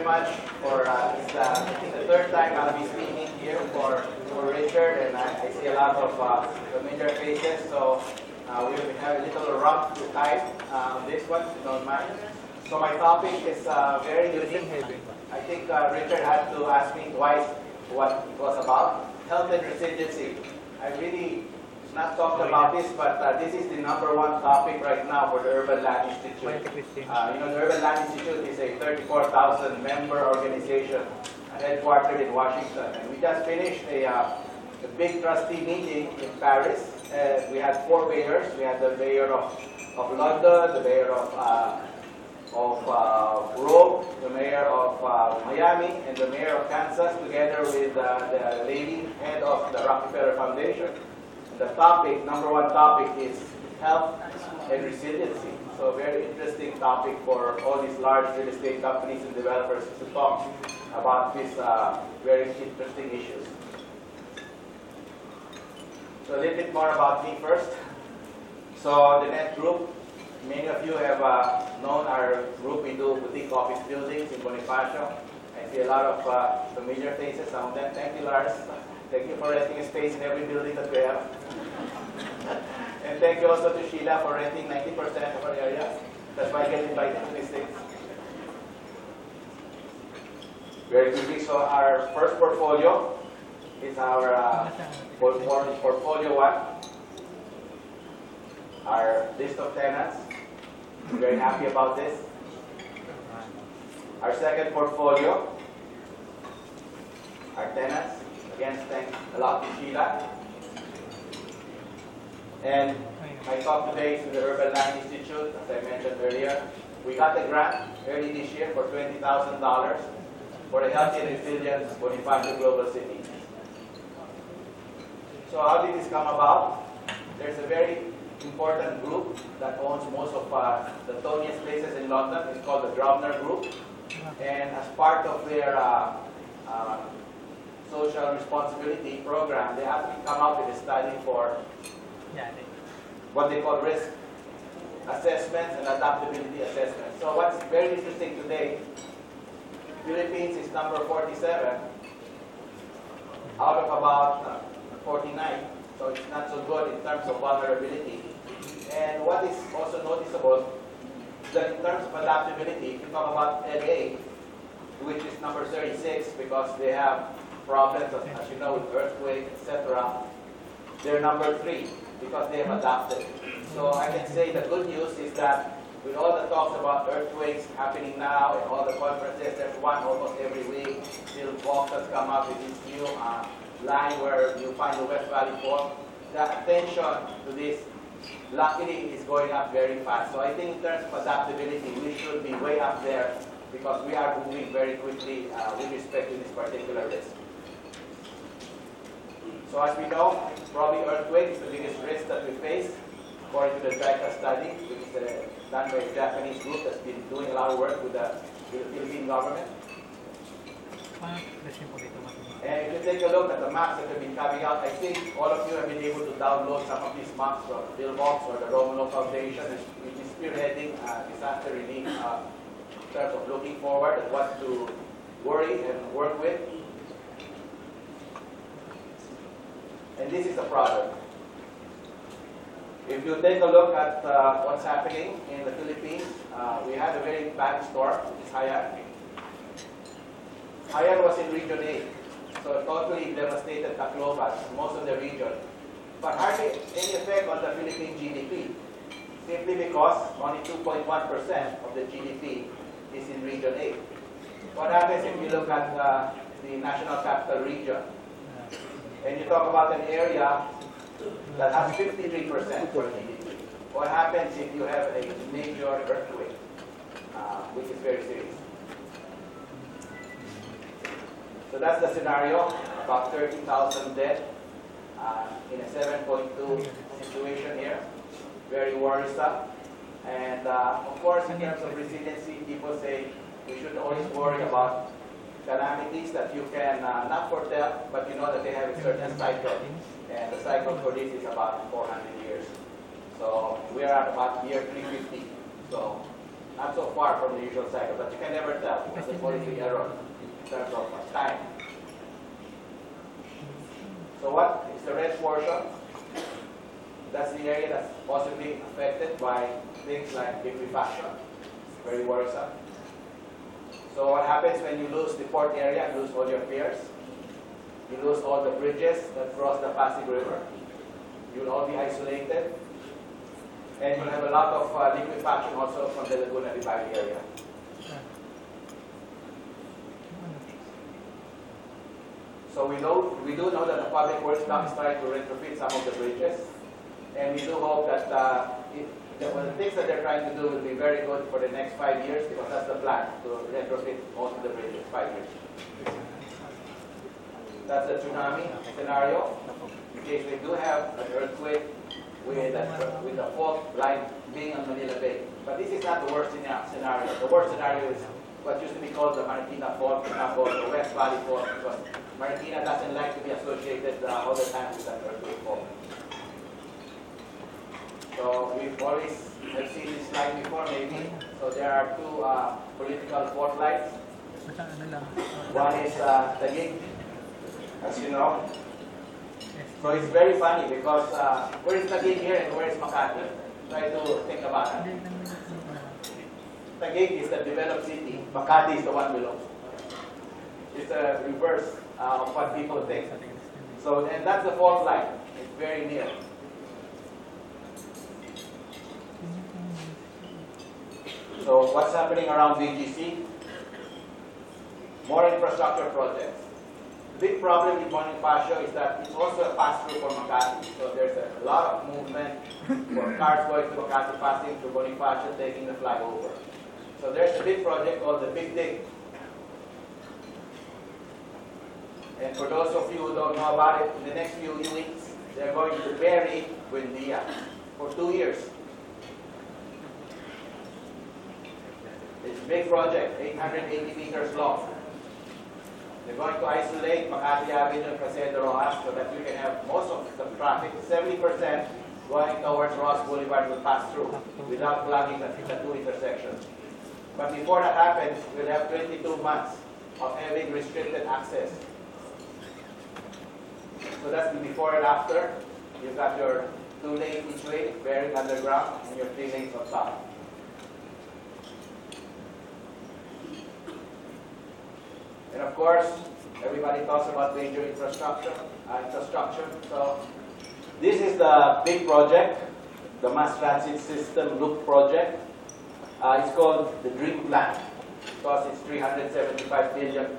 much for this, the third time I'll be speaking here for Richard, and I see a lot of familiar faces, so we will have a little rough to type this one, if you don't mind. So my topic is very unique. I think Richard had to ask me twice what it was about. Health and resiliency. I really not talked about this, but this is the #1 topic right now for the Urban Land Institute. The Urban Land Institute is a 34,000 member organization headquartered in Washington. And we just finished a big trustee meeting in Paris. We had 4 mayors. We had the mayor of London, the mayor of Rome, the mayor of Miami, and the mayor of Kansas, together with the lady head of the Rockefeller Foundation. The topic, #1 topic, is health and resiliency. So a very interesting topic for all these large real estate companies and developers to talk about these very interesting issues. So a little bit more about me first. So the Net Group, many of you have known our group. We do boutique office buildings in Bonifacio. I see a lot of familiar faces, some of them. Thank you, Lars. Thank you for renting a space in every building that we have. And thank you also to Sheila for renting 90% of our area. That's why I get invited to these things. Very quickly, so our first portfolio is our portfolio 1. Our list of tenants. I'm very happy about this. Our second portfolio, our tenants. Again, thanks a lot to Sheila. And I talked today to the Urban Land Institute, as I mentioned earlier. We got a grant early this year for $20,000 for a healthy and resilient Bonifacio Global City. So how did this come about? There's a very important group that owns most of the toniest places in London. It's called the Grosvenor Group. And as part of their social responsibility program, they actually come out with a study for what they call risk assessments and adaptability assessments. So what's very interesting today, Philippines is number 47 out of about 49. So it's not so good in terms of vulnerability. And what is also noticeable is that in terms of adaptability, if you talk about LA, which is number 36 because they have problems, as you know, with earthquake, etc., they're number 3 because they have adapted. So I can say the good news is that with all the talks about earthquakes happening now and all the conferences, there's one almost every week. Still, Fox has come up with this new line where you find the West Valley Fault. The attention to this, luckily, is going up very fast. So I think in terms of adaptability, we should be way up there because we are moving very quickly with respect to this particular risk. So as we know, probably earthquake is the biggest risk that we face, according to the JICA study, which is done by a Japanese group that's been doing a lot of work with the Philippine government. And if you take a look at the maps that have been coming out, I think all of you have been able to download some of these maps from Bill Box or the Romulo Foundation, which is spearheading disaster relief in terms of looking forward and what to worry and work with. And this is the product. If you take a look at what's happening in the Philippines, we had a very bad storm, which is Haiyan. Haiyan was in Region 8, so it totally devastated Tacloban, most of the region. But hardly any effect on the Philippine GDP, simply because only 2.1% of the GDP is in Region 8. What happens if you look at the National Capital Region? And you talk about an area that has 53% for GDP. What happens if you have a major earthquake, which is very serious? So that's the scenario, about 30,000 dead in a 7.2 situation here. Very worrisome. And of course, in terms of resiliency, people say we should always worry about calamities that you can not foretell, but you know that they have a certain cycle. And the cycle for this is about 400 years. So we are at about year 350. So not so far from the usual cycle, but you can never tell. That's the policy error in terms of time. So what is the red portion? That's the area that's possibly affected by things like liquefaction. It's very worrisome. So what happens when you lose the port area, you lose all your piers, you lose all the bridges that cross the Pasig River, you'll all be isolated, and you'll have a lot of liquefaction also from the Laguna de Valle area. So we do know that the Public Works now is trying to retrofit some of the bridges, and we do hope that the things that they're trying to do will be very good for the next 5 years, because that's the plan, to retrofit most of the bridges, 5 years. That's the tsunami scenario, in case we do have an earthquake with the fault line being on Manila Bay. But this is not the worst scenario. The worst scenario is what used to be called the Marikina Fault, now called the West Valley Fault, because Marikina doesn't like to be associated all the time with that earthquake fault. So we've always have seen this slide before, maybe. So there are two political fault lines. One is Taguig, as you know. So it's very funny because where is Taguig here and where is Makati? Try to think about it. Taguig is the developed city. Makati is the one below. It's the reverse of what people think. So, and that's the fault line. It's very near. So what's happening around BGC? More infrastructure projects. The big problem with Bonifacio is that it's also a pass-through for Makati. So there's a lot of movement for cars going to Makati, passing through Bonifacio, taking the flag over. So there's a big project called the Big Dig. And for those of you who don't know about it, in the next few weeks, they're going to bury Buendia for 2 years. It's a big project, 880 meters long. They're going to isolate Makati Avenue and Paseo Rojas so that you can have most of the traffic, 70% going towards Ross Boulevard will pass through without plugging the two intersections. But before that happens, we'll have 22 months of having restricted access. So that's the before and after. You've got your 2 lanes each way, buried underground, and your 3 lanes on top. And of course, everybody talks about major infrastructure. So this is the big project, the Mass Transit System Loop project. It's called the Dream Plan because it's 375 billion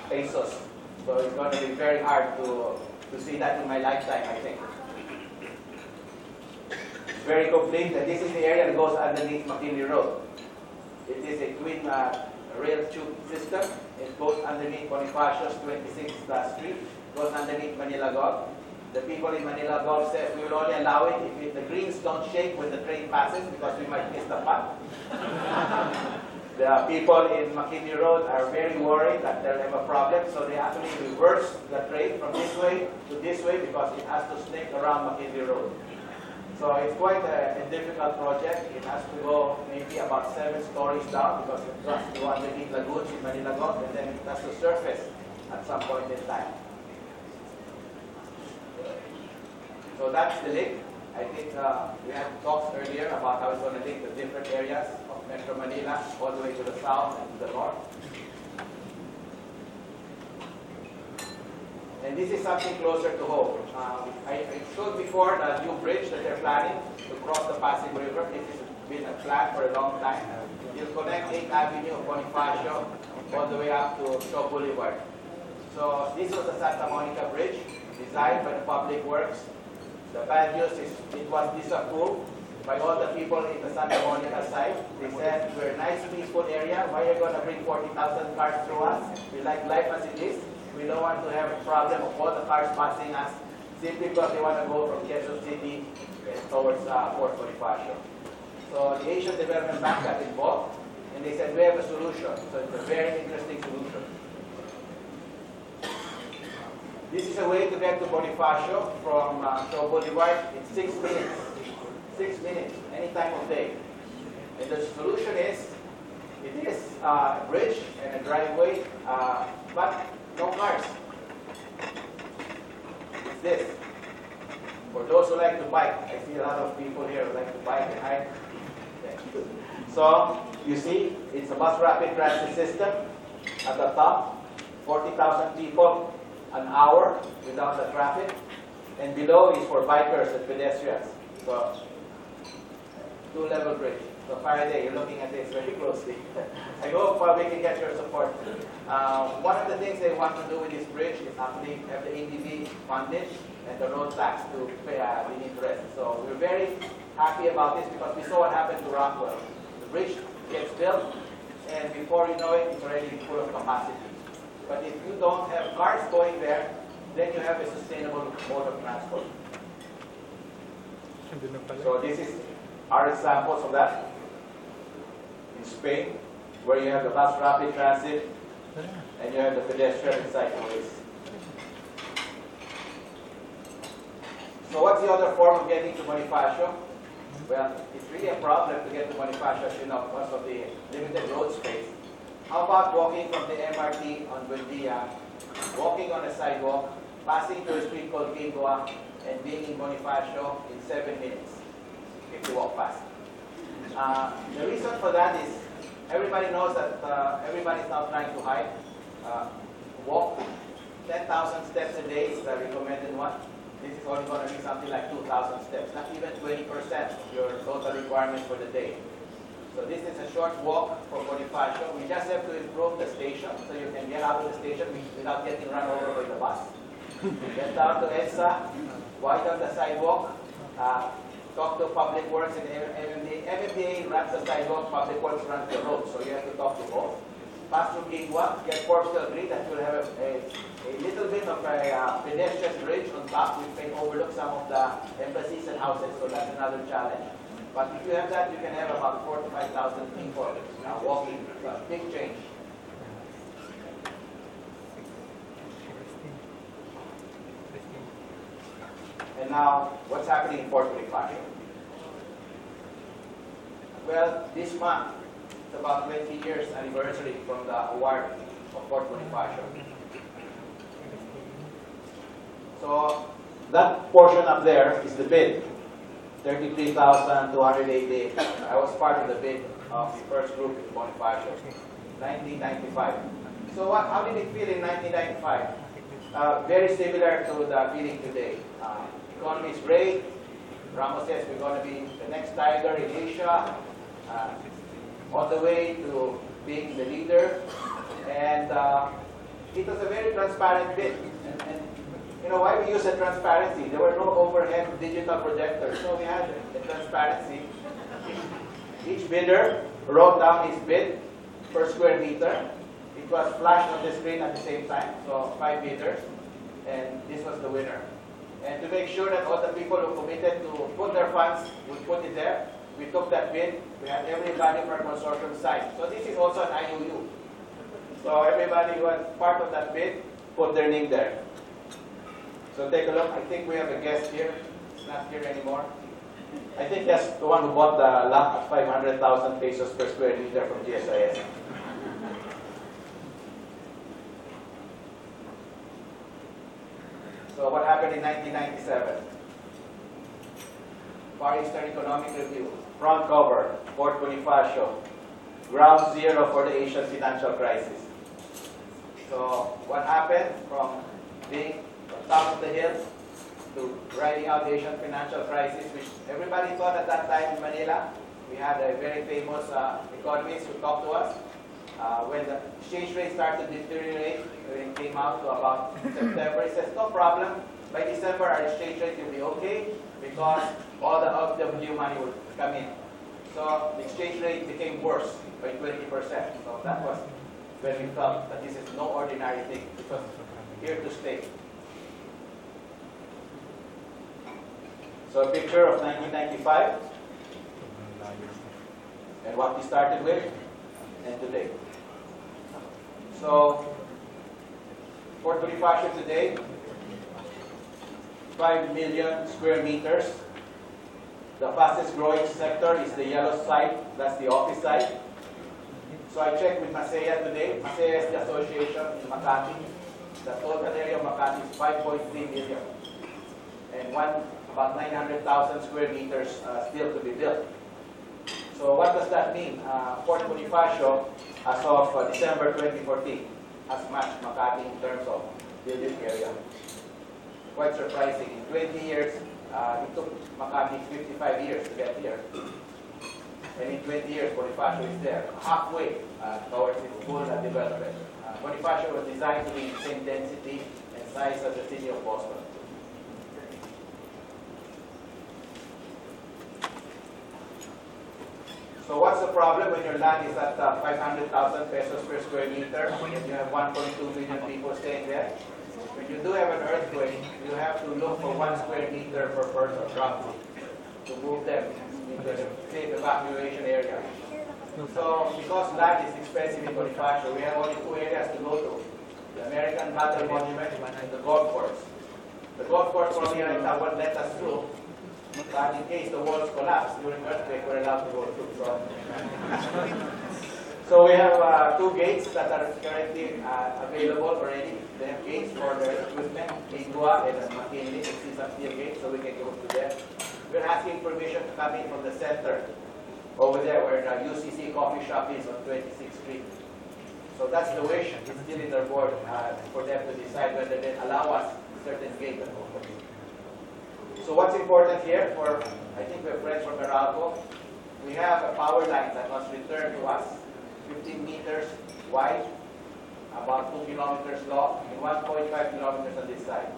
pesos. So it's going to be very hard to see that in my lifetime, I think. It's very complete, and this is the area that goes underneath McKinley Road. It is a twin rail tube system. It goes underneath Bonifacio's 26th Street, goes underneath Manila Gulf. The people in Manila Gulf said we will only allow it if the greens don't shake when the train passes because we might miss the path. The people in McKinley Road are very worried that they'll have a problem, so they actually reverse the train from this way to this way because it has to snake around McKinley Road. So it's quite a difficult project. It has to go maybe about 7 stories down because it has to go underneath lagoons in Manila Gulf, and then it has to surface at some point in time. So that's the link. I think we had talks earlier about how it's going to link the different areas of Metro Manila all the way to the south and to the north. And this is something closer to home. I showed before the new bridge that they're planning to cross the Pasig River. This has been a plan for a long time. You'll connect 8th Avenue of Bonifacio all the way up to Shaw Boulevard. So this was the Santa Monica Bridge, designed by the Public Works. The bad news is it was disapproved by all the people in the Santa Monica side. They said, we're a nice, peaceful area. Why are you going to bring 40,000 cars through us? We like life as it is. We don't want to have a problem of all the cars passing us simply because they want to go from Quezon City towards Fort Bonifacio. So the Asian Development Bank got involved, and they said, we have a solution. So it's a very interesting solution. This is a way to get to Bonifacio from Shaw Boulevard in 6 minutes. 6 minutes, any time of day. And the solution is, it is a bridge and a driveway, but no cars. It's this. For those who like to bike, I see a lot of people here who like to bike and hike. So, you see, it's a bus rapid transit system at the top, 40,000 people an hour without the traffic, and below is for bikers and pedestrians. So, two-level bridge. So Faraday, you're looking at this very closely. I hope we can get your support. One of the things they want to do with this bridge is actually have the ADB funded and the road tax to pay the interest. So we're very happy about this because we saw what happened to Rockwell. The bridge gets built, and before you know it, it's already full of capacity. But if you don't have cars going there, then you have a sustainable mode of transport. So this is our examples of that. In Spain, where you have the bus rapid transit and you have the pedestrian and cycleways. So what's the other form of getting to Bonifacio? Well, it's really a problem to get to Bonifacio, as you know, because of the limited road space. How about walking from the MRT on Buendia, walking on a sidewalk, passing to a street called Gingua, and being in Bonifacio in 7 minutes if you walk fast. The reason for that is everybody knows that everybody is now trying to hike. Walk 10,000 steps a day is the recommended one. This is only going to be something like 2,000 steps, not even 20% of your total requirement for the day. So this is a short walk for Bonifacio. We just have to improve the station so you can get out of the station without getting run over by the bus. Get down to EDSA, widen the sidewalk, talk to Public Works and MMDA. MMDA runs the sidewalk, Public Works runs the road, so you have to talk to both. Pass through Gingua, get Forbesville Green, that will have a little bit of a pedestrian bridge on top, which can overlook some of the embassies and houses, so that's another challenge. But if you have that, you can have about 4,000 to 5,000 people walking. It's a big change. And now, what's happening in Port Bonifacio? Well, this month, it's about 20 years anniversary from the award of Port Bonifacio. So, that portion up there is the bid. 33,280. I was part of the bid of the first group in Bonifacio, 1995. So how did it feel in 1995? Very similar to the feeling today. Economy is great. Ramos says we're going to be the next tiger in Asia, on the way to being the leader. And it was a very transparent bid. And you know why we use the transparency? There were no overhead digital projectors, so we had the transparency. Each bidder wrote down his bid per square meter. It was flashed on the screen at the same time, so 5 bidders, and this was the winner. And to make sure that all the people who committed to put their funds would put it there, we took that bid. We had everybody from consortium side. So this is also an IUU. So everybody who was part of that bid put their name there. So take a look. I think we have a guest here. It's not here anymore. I think that's the one who bought the lot at 500,000 pesos per square meter from GSIS. So what happened in 1997? Far Eastern Economic Review, front cover, Port Bonifacio, ground zero for the Asian financial crisis. So what happened from being on top of the hill to riding out the Asian financial crisis, which everybody thought at that time in Manila. We had a very famous economist who talked to us. When the exchange rate started to deteriorate, when it came out to about September, he says, no problem. By December, our exchange rate will be okay because all the OFW money will come in. So the exchange rate became worse by 20%. So that was when we felt that this is no ordinary thing. It was here to stay. So a picture of 1995 and what we started with and today. So Port Bonifacio today, 5 million square meters, The fastest growing sector is the yellow side, that's the office side. So I checked with Masaya today. Masaya is the association in Makati. The total area of Makati is 5.3 million. And about 900,000 square meters still to be built. So what does that mean? Port Bonifacio, as of December 2014, has matched Makati in terms of building area. Quite surprising. In 20 years, it took Makati 55 years to get here. And in 20 years, Bonifacio is there, halfway towards its full development. Bonifacio was designed to be the same density and size as the city of Boston. So what's the problem when your land is at 500,000 pesos per square meter and you have 1.2 million people staying there? When you do have an earthquake, you have to look for 1 square meter per person, roughly, to move them into the safe evacuation area. So because land is expensive in Bonifacio, we have only 2 areas to go to. The American Battle Monument and the golf course. The golf course from here in won't let us through, but in case the walls collapse during earthquake, we're allowed to go through. So we have 2 gates that are currently available already. They have gates for their equipment, Lingua and McKinley. You see some steel gates, so we can go to them. We're asking permission to come in from the center, over there where the UCC coffee shop is on 26th Street. So that's the wish. It's still in their board for them to decide whether they allow us certain gates and open. So what's important here for, I think we're friends from Meralco, we have a power line that was returned to us, 15 meters wide, about 2 kilometers long, and 1.5 kilometers on this side.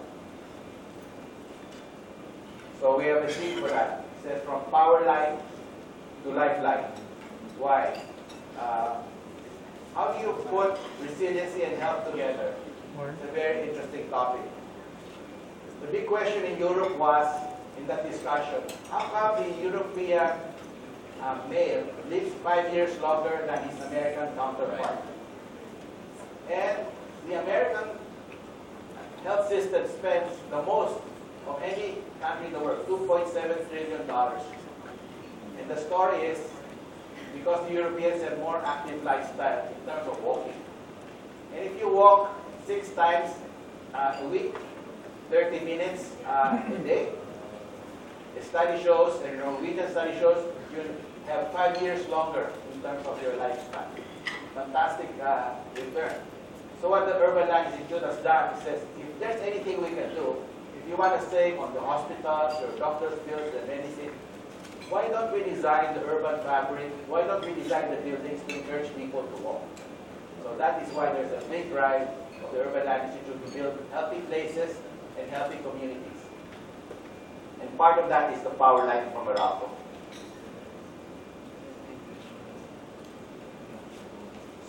So we have a sheet for that. It says from power line to lifeline. Why? How do you put resiliency and health together? It's a very interesting topic. The big question in Europe was, in that discussion, how come the European male lives 5 years longer than his American counterpart? And the American health system spends the most of any country in the world, $2.7 trillion. And the story is because the Europeans have more active lifestyle in terms of walking. And if you walk 6 times a week, 30 minutes a day, a study shows, a Norwegian study shows, you have 5 years longer in terms of your lifespan. Fantastic return. So what the Urban Land Institute has done, it says, if there's anything we can do, if you want to save on the hospitals, your doctor's bills, the medicine, why don't we design the urban fabric? Why don't we design the buildings to encourage people to walk? So that is why there's a big drive of the Urban Land Institute to build healthy places and healthy communities. And part of that is the power line from Meralco.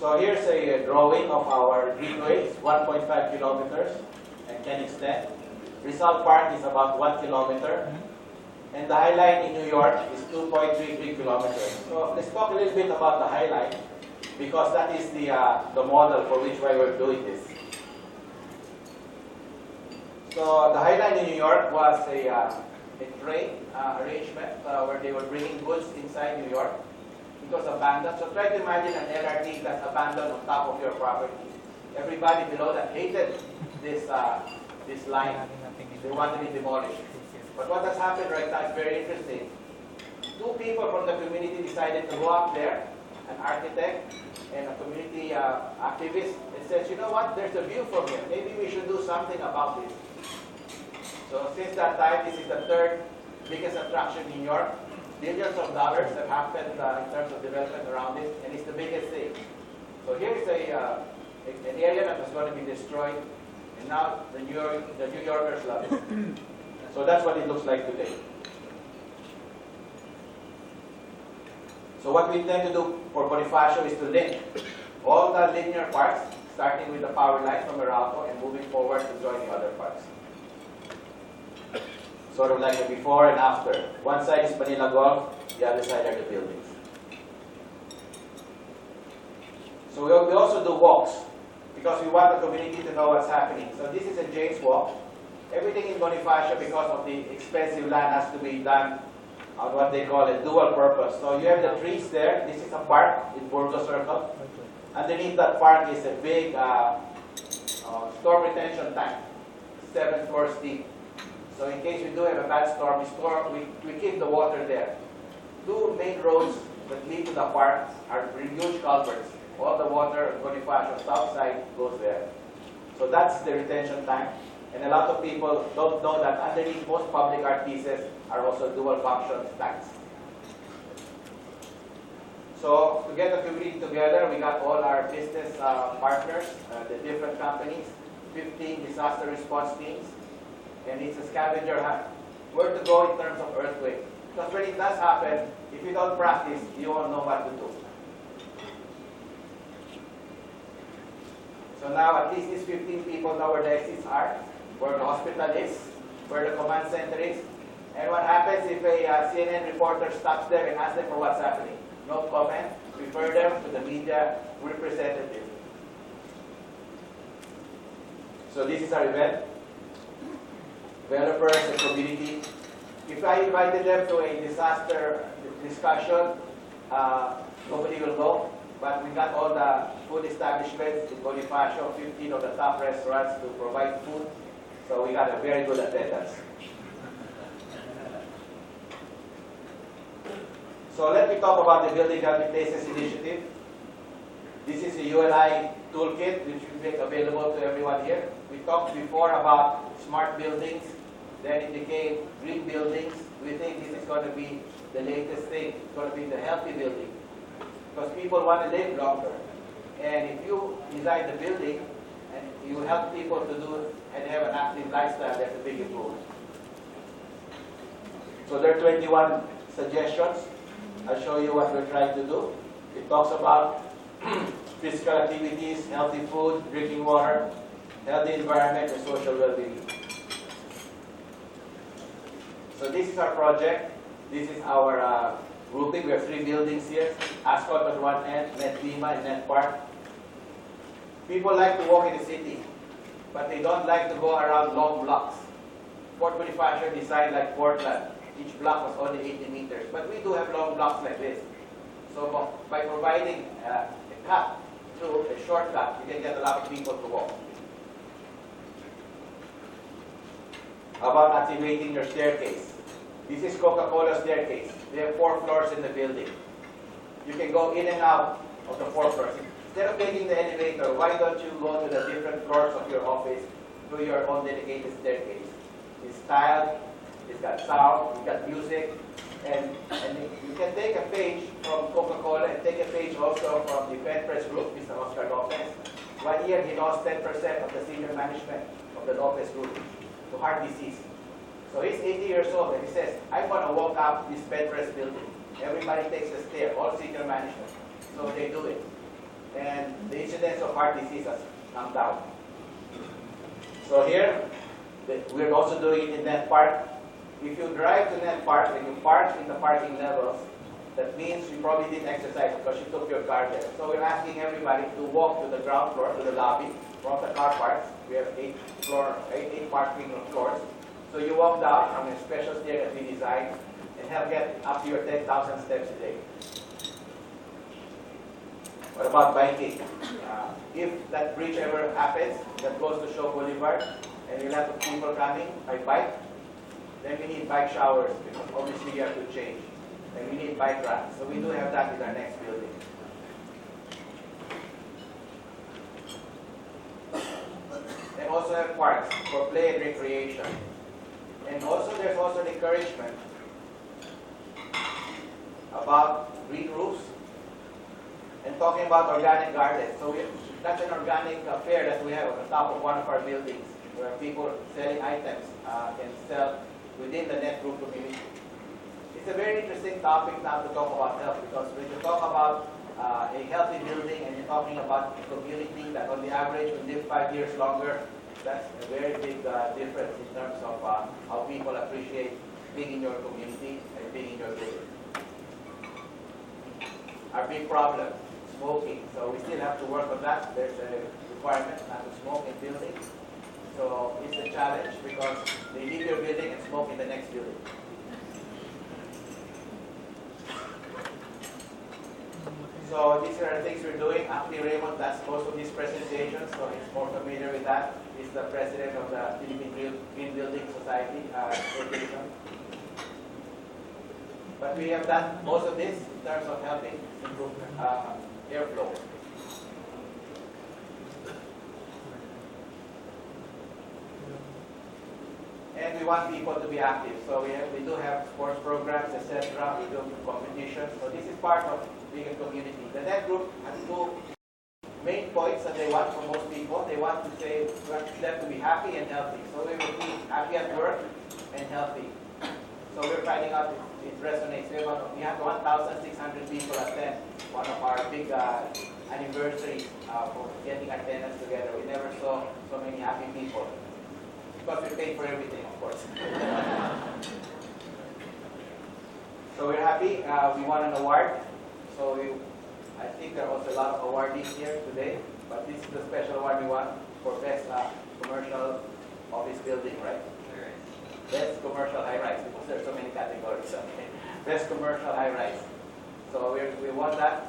So here's a drawing of our greenways, 1.5 kilometers and can extend. Rizal Park is about 1 kilometer. And the High Line in New York is 2.33 kilometers. So let's talk a little bit about the High Line, because that is the model for which way we're doing this. So the High Line in New York was a train arrangement where they were bringing goods inside New York. It was abandoned. So try to imagine an LRT that's abandoned on top of your property. Everybody below that hated this line. They wanted it demolished. But what has happened right now is very interesting. 2 people from the community decided to go up there, an architect and a community activist, and says, you know what, there's a view from here. Maybe we should do something about this. So since that time, this is the 3rd biggest attraction in New York. Billions of dollars have happened in terms of development around it, and it's the biggest thing. So here's an area that was going to be destroyed, and now the New Yorkers love it. So that's what it looks like today. So what we intend to do for Bonifacio is to link all the linear parts, starting with the power line from Meralco and moving forward to join the other parts. Sort of like a before and after. One side is Manila Golf, the other side are the buildings. So we also do walks, because we want the community to know what's happening. So this is a James Walk. Everything in Bonifacio, because of the expensive land, has to be done on what they call a dual purpose. So you have the trees there. This is a park in Burgos Circle. Underneath that park is a big storm retention tank, 7 floors deep. So in case we do have a bad storm, we keep the water there. 2 main roads that lead to the park are huge culverts. All the water on Bonifacio south side goes there. So that's the retention tank. And a lot of people don't know that underneath most public art pieces are also dual function tanks. So to get the community together, we got all our business partners, the different companies, 15 disaster response teams, and it's a scavenger hunt. Where to go in terms of earthquake. Because when it does happen, if you don't practice, you won't know what to do. So now at least these 15 people know where the exits are, where the hospital is, where the command center is, and what happens if a CNN reporter stops them and asks them for what's happening. No comment, refer them to the media representative. So this is our event. Developers and community. If I invited them to a disaster discussion, nobody will go. But we got all the food establishments in Bonifacio, 15 of the top restaurants to provide food. So we got a very good attendance. So let me talk about the Building Healthy Places initiative. This is a ULI toolkit which we make available to everyone here. We talked before about smart buildings, then it became green buildings. We think this is going to be the latest thing. It's going to be the healthy building. Because people want to live longer. And if you design the building and you help people to do and have an active lifestyle, that's a big improvement. So there are 21 suggestions. I'll show you what we're trying to do. It talks about physical activities, healthy food, drinking water, healthy environment, and social well-being. So this is our project. This is our grouping. We have 3 buildings here. Ascot on one end, Net Lima and Net Park. People like to walk in the city, but they don't like to go around long blocks. Fort Bonifacio designed like Portland. Each block was only 80 meters. But we do have long blocks like this. So by providing a cut through a shortcut, you can get a lot of people to walk. About activating your staircase. This is Coca-Cola staircase. They have 4 floors in the building. You can go in and out of the 4 floors. Instead of taking the elevator, why don't you go to the different floors of your office through your own dedicated staircase? It's tiled, it's got sound, it's got music, and you can take a page from Coca-Cola and take a page also from the Pen Press Group, Mr. Oscar Lopez. 1 year he lost 10% of the senior management of the Lopez Group to heart disease. So he's 80 years old and he says, I want to walk up this Pen Press building. Everybody takes a stair, all senior management. So they do it. And the incidence of heart disease has come down. So here, we're also doing it in Net Park. If you drive to Net Park and you park in the parking levels, that means you probably didn't exercise because you took your car there. So we're asking everybody to walk to the ground floor, to the lobby, from the car parks. We have 8 parking floors. So you walk down on a special stair that we designed and help get up to your 10,000 steps a day. What about biking? If that bridge ever happens, that goes to Shaw Boulevard, and you have people coming by bike, then we need bike showers, because obviously you have to change. And we need bike racks. So we do have that in our next building. And also have parks for play and recreation. And also there's also an encouragement about green roofs and talking about organic gardens. So that's an organic fair that we have on the top of one of our buildings where people selling items can sell within the Net Group community. It's a very interesting topic now to talk about health, because when you talk about a healthy building and you're talking about a community that on the average will live 5 years longer, that's a very big difference in terms of how people appreciate being in your community and being in your building. Our big problem, smoking. So we still have to work on that. There's a requirement not to smoke in buildings. So it's a challenge because they leave your building and smoke in the next building. So these are the things we're doing. Actually, Raymond does most of these presentations, so he's more familiar with that. He's the president of the Philippine Green Building Society Association. But we have done most of this in terms of helping improve airflow. And we want people to be active. So we do have sports programs, etc. We do competitions. So this is part of being a community. The net group has two main points that they want from most people. They want them to be happy and healthy. So we will be happy at work and healthy. So we're finding out it resonates. We had 1,600 people attend one of our big anniversaries for getting our tenants together. We never saw so many happy people. Because we paid for everything, of course. So we're happy. We won an award. So I think there are also a lot of awardees here today. But this is the special award we won for best commercial office building, right? Best commercial high-rise, because there are so many categories. Okay. Best commercial high-rise. So we won that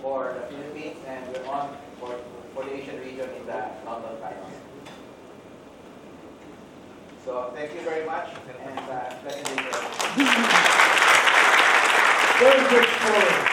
for the Philippines, and we're on for the Asian region in the London finals. So thank you very much, and pleasant day. Very good story.